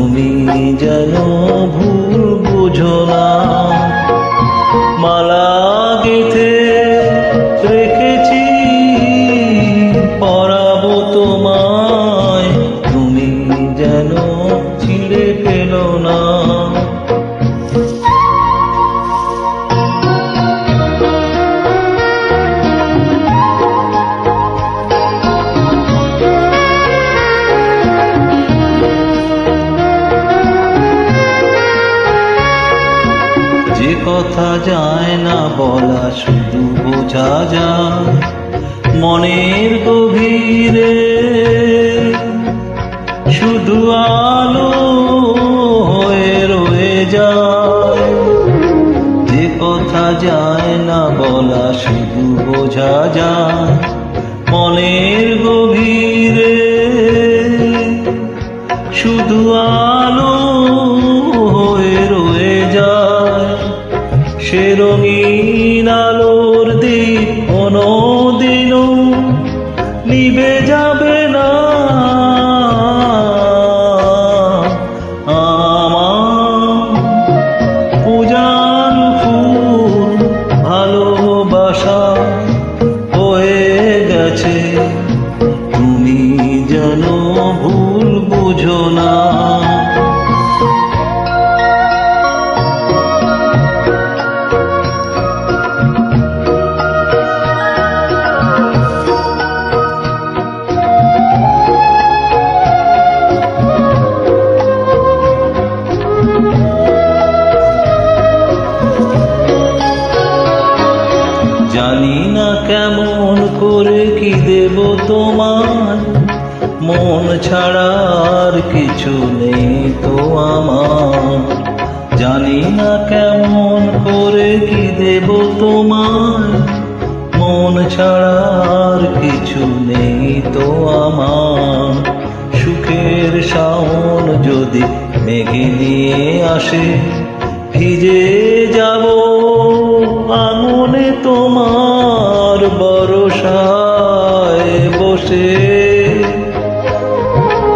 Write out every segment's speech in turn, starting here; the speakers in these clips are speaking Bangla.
তুমি যেন ভুল বুঝো না। মালা গেঁথে রেখেছি পরাবো তোমায়, তুমি যেন ছিঁড়ে ফেলো না। যে কথা যায় না বলা শুধু বোঝা যায় মনের গভীরে, শুধু আলো হয়ে রয়ে যায়। যে কথা যায় না বলা শুধু বোঝা যায় মনের গভীরে, শুধু আলো হয়ে রয়ে যায়। সে রঙিন আলোর দিক কোনোদিনও নিভে যাবে না। আমার পূজার ফুল ভালোবাসা হয়ে গেছে, তুমি যেন ভুল বুঝো না। জানি না কেমন করে কি দেব তোমার, মন ছাড়ার কিছু নেই তো আমার। জানি না কেমন করে কি দেব তোমার, মন ছাড়ার কিছু নেই তো আমার। সুখের শাওন যদি মেঘে নিয়ে আসে, ভিজে যাব আঙুনে তোমার বরসায় বসে।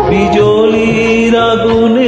বিজলির আগুনে